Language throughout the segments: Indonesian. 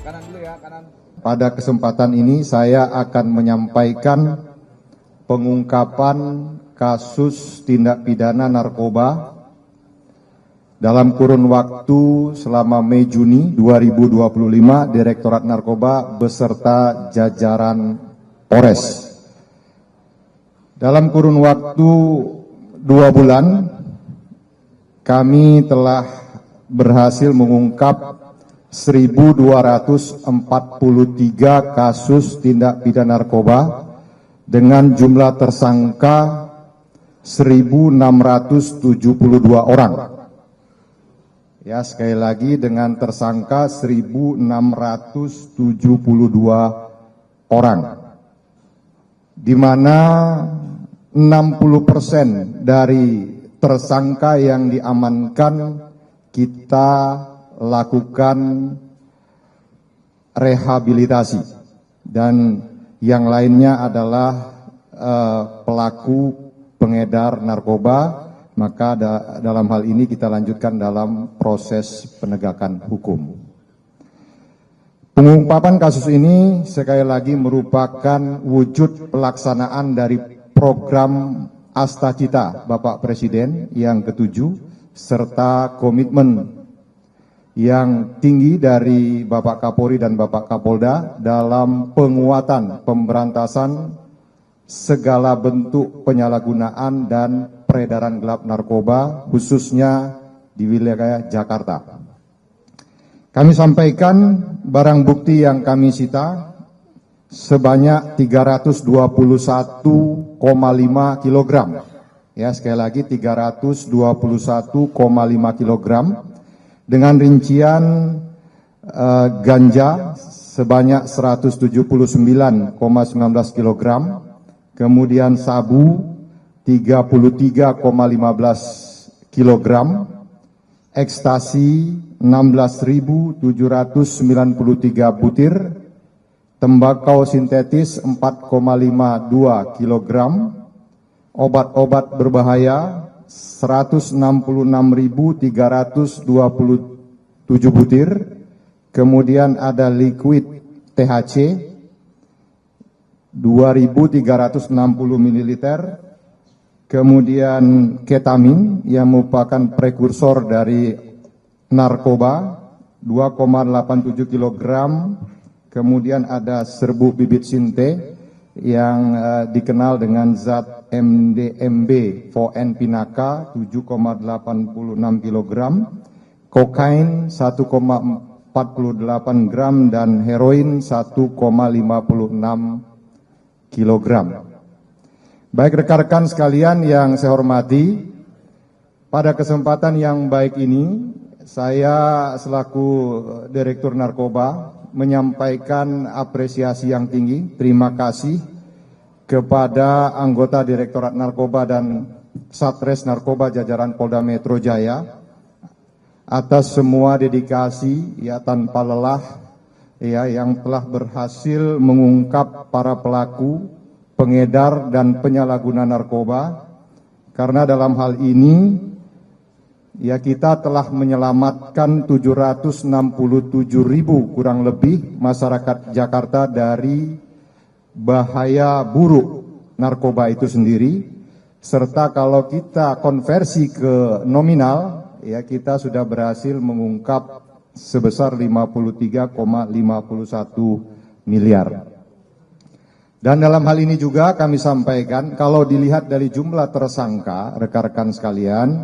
Kanan dulu ya, kanan. Pada kesempatan ini saya akan menyampaikan pengungkapan kasus tindak pidana narkoba dalam kurun waktu selama Mei-Juni 2025, Direktorat Narkoba beserta jajaran Polres. Dalam kurun waktu 2 bulan, kami telah berhasil mengungkap 1.243 kasus tindak pidana narkoba dengan jumlah tersangka 1.672 orang. Ya, sekali lagi dengan tersangka 1.672 orang, di mana 60% dari tersangka yang diamankan kita lakukan rehabilitasi, dan yang lainnya adalah pelaku pengedar narkoba. Maka dalam hal ini kita lanjutkan dalam proses penegakan hukum. Pengungkapan kasus ini sekali lagi merupakan wujud pelaksanaan dari program Asta Cita Bapak Presiden yang ke-7 serta komitmen yang tinggi dari Bapak Kapolri dan Bapak Kapolda dalam penguatan pemberantasan segala bentuk penyalahgunaan dan peredaran gelap narkoba, khususnya di wilayah Jakarta. Kami sampaikan barang bukti yang kami sita sebanyak 321,5 kg. Ya, sekali lagi 321,5 kg dengan rincian ganja sebanyak 179,19 kg, kemudian sabu 33,15 kg, ekstasi 16.793 butir, tembakau sintetis 4,52 kg, obat-obat berbahaya 166.327 butir, kemudian ada liquid THC 2.360 ml, kemudian ketamin yang merupakan prekursor dari narkoba 2,87 kg, kemudian ada serbuk bibit sinte yang dikenal dengan zat MDMB 4N Pinaka 7,86 kg, kokain 1,48 gram dan heroin 1,56 kg. Baik rekan-rekan sekalian yang saya hormati, pada kesempatan yang baik ini saya selaku Direktur Narkoba menyampaikan apresiasi yang tinggi, terima kasih kepada anggota Direktorat Narkoba dan Satres Narkoba jajaran Polda Metro Jaya atas semua dedikasi ya tanpa lelah ya yang telah berhasil mengungkap para pelaku pengedar dan penyalahguna narkoba, karena dalam hal ini ya kita telah menyelamatkan 767.000 kurang lebih masyarakat Jakarta dari bahaya buruk narkoba itu sendiri, serta kalau kita konversi ke nominal ya kita sudah berhasil mengungkap sebesar 53,51 miliar. Dan dalam hal ini juga kami sampaikan, kalau dilihat dari jumlah tersangka, rekan-rekan sekalian,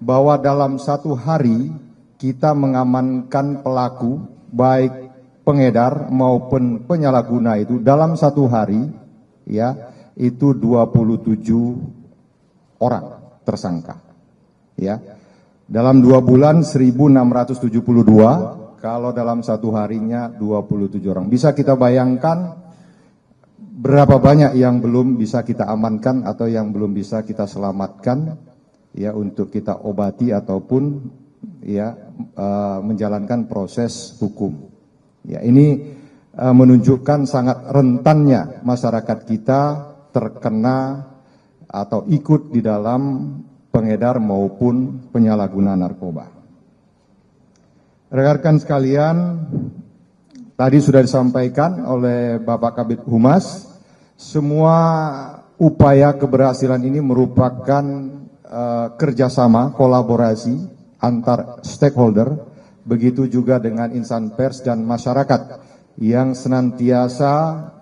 bahwa dalam satu hari kita mengamankan pelaku, baik pengedar maupun penyalahguna itu dalam satu hari, ya itu 27 orang tersangka. Ya, dalam 2 bulan 1.672, kalau dalam satu harinya 27 orang. Bisa kita bayangkan berapa banyak yang belum bisa kita amankan atau yang belum bisa kita selamatkan ya untuk kita obati ataupun ya menjalankan proses hukum. Ya, ini menunjukkan sangat rentannya masyarakat kita terkena atau ikut di dalam pengedar maupun penyalahguna narkoba. Rekan-rekan sekalian, tadi sudah disampaikan oleh Bapak Kabid Humas, semua upaya keberhasilan ini merupakan kerjasama, kolaborasi antar stakeholder, begitu juga dengan insan pers dan masyarakat yang senantiasa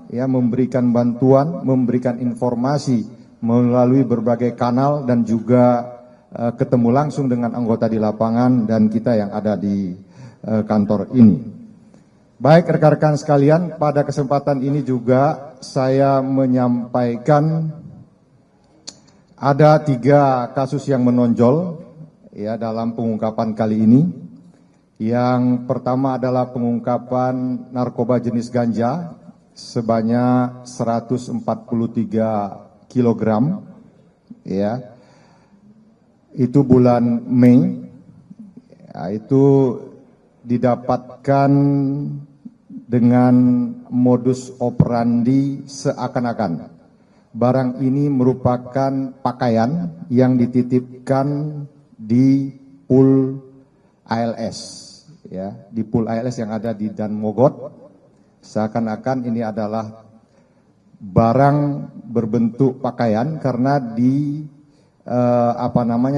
ya memberikan bantuan, memberikan informasi melalui berbagai kanal dan juga ketemu langsung dengan anggota di lapangan dan kita yang ada di kantor ini. Baik rekan-rekan sekalian, pada kesempatan ini juga saya menyampaikan ada 3 kasus yang menonjol ya dalam pengungkapan kali ini. Yang pertama adalah pengungkapan narkoba jenis ganja sebanyak 143 kg ya. Itu bulan Mei. Ya, itu didapatkan dengan modus operandi seakan-akan barang ini merupakan pakaian yang dititipkan di pool ALS, ya, di pool ALS yang ada di Dan Mogot. Seakan-akan ini adalah barang berbentuk pakaian karena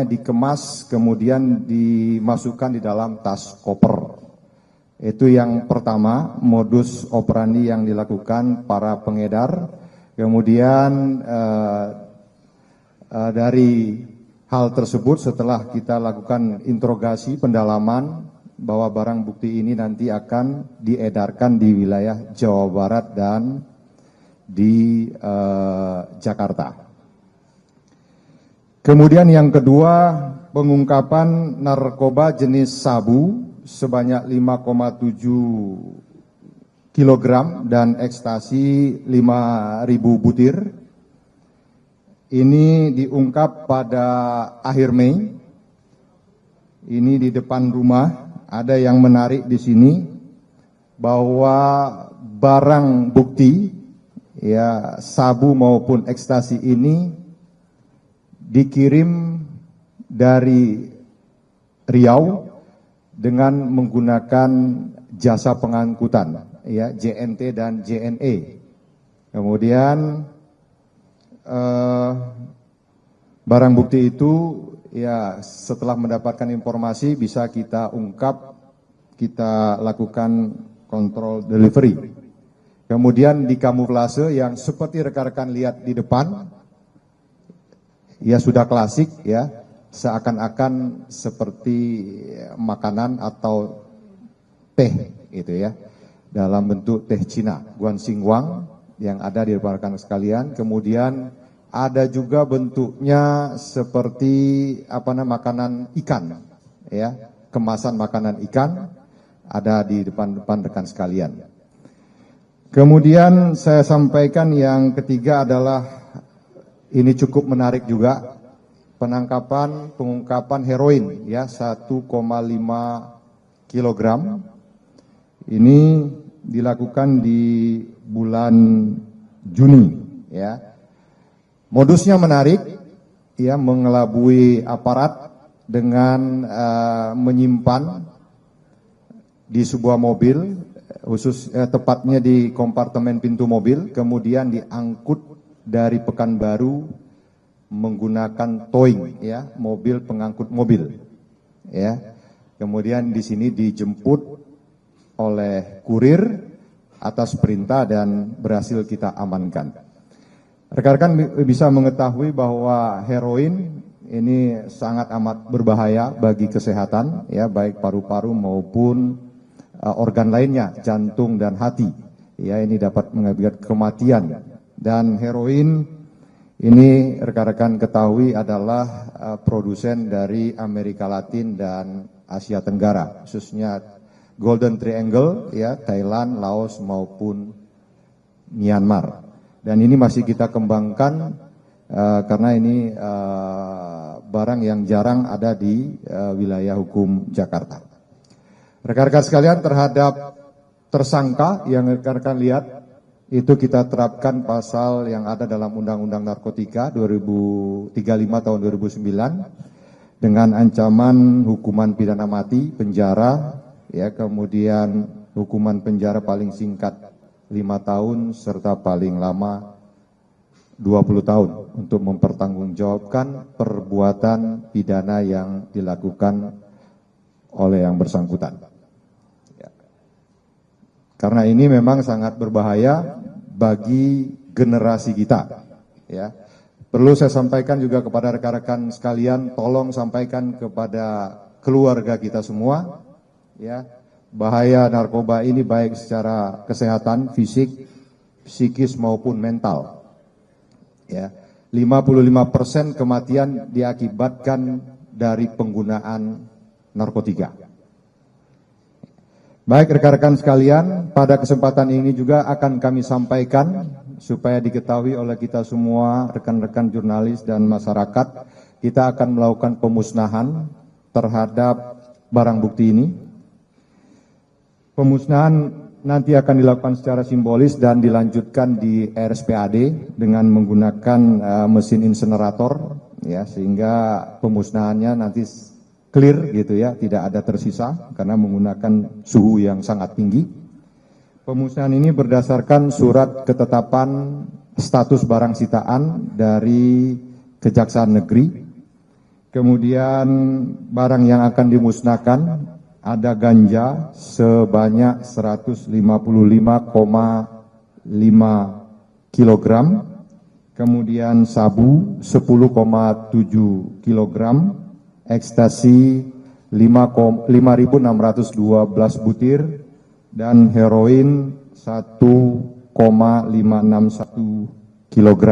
dikemas kemudian dimasukkan di dalam tas koper. Itu yang pertama, modus operandi yang dilakukan para pengedar. Kemudian dari hal tersebut setelah kita lakukan interogasi pendalaman bahwa barang bukti ini nanti akan diedarkan di wilayah Jawa Barat dan di Jakarta. Kemudian yang kedua, pengungkapan narkoba jenis sabu sebanyak 5,7 kg dan ekstasi 5.000 butir. Ini diungkap pada akhir Mei. Ini di depan rumah. Ada yang menarik di sini bahwa barang bukti ya sabu maupun ekstasi ini dikirim dari Riau dengan menggunakan jasa pengangkutan ya JNT dan JNE. Kemudian barang bukti itu ya setelah mendapatkan informasi bisa kita ungkap, kita lakukan kontrol delivery. Kemudian di kamuflase yang seperti rekan-rekan lihat di depan ya sudah klasik ya, seakan-akan seperti makanan atau teh gitu ya, dalam bentuk teh Cina, guansingwang yang ada di depan rekan sekalian. Kemudian ada juga bentuknya seperti makanan ikan ya, kemasan makanan ikan ada di depan rekan sekalian. Kemudian saya sampaikan yang ketiga adalah ini cukup menarik juga, pengungkapan heroin ya 1,5 kg. Ini dilakukan di bulan Juni ya. Modusnya menarik ya, mengelabui aparat dengan menyimpan di sebuah mobil tepatnya di kompartemen pintu mobil, kemudian diangkut dari Pekanbaru menggunakan towing ya, mobil pengangkut mobil ya. Kemudian di sini dijemput oleh kurir atas perintah dan berhasil kita amankan. Rekan-rekan bisa mengetahui bahwa heroin ini sangat amat berbahaya bagi kesehatan ya, baik paru-paru maupun organ lainnya, jantung dan hati. Ya, ini dapat mengakibatkan kematian. Dan heroin ini rekan-rekan ketahui adalah produsen dari Amerika Latin dan Asia Tenggara, khususnya Golden Triangle ya, Thailand, Laos maupun Myanmar. Dan ini masih kita kembangkan karena ini barang yang jarang ada di wilayah hukum Jakarta. Rekan-rekan sekalian, terhadap tersangka yang rekan-rekan lihat itu kita terapkan pasal yang ada dalam Undang-Undang Narkotika 2035 tahun 2009 dengan ancaman hukuman pidana mati, penjara ya, kemudian hukuman penjara paling singkat 5 tahun serta paling lama 20 tahun untuk mempertanggungjawabkan perbuatan pidana yang dilakukan oleh yang bersangkutan. Ya. Karena ini memang sangat berbahaya bagi generasi kita. Ya. Perlu saya sampaikan juga kepada rekan-rekan sekalian, tolong sampaikan kepada keluarga kita semua, ya, bahaya narkoba ini baik secara kesehatan, fisik, psikis maupun mental. Ya, 55% kematian diakibatkan dari penggunaan narkotika. Baik rekan-rekan sekalian, pada kesempatan ini juga akan kami sampaikan supaya diketahui oleh kita semua, rekan-rekan jurnalis dan masyarakat, kita akan melakukan pemusnahan terhadap barang bukti ini. Pemusnahan nanti akan dilakukan secara simbolis dan dilanjutkan di RSPAD dengan menggunakan mesin insenerator, ya, sehingga pemusnahannya nanti clear gitu ya, tidak ada tersisa karena menggunakan suhu yang sangat tinggi. Pemusnahan ini berdasarkan surat ketetapan status barang sitaan dari Kejaksaan Negeri. Kemudian barang yang akan dimusnahkan ada ganja sebanyak 155,5 kg, kemudian sabu 10,7 kg, ekstasi 5.612 butir, dan heroin 1,561 kg.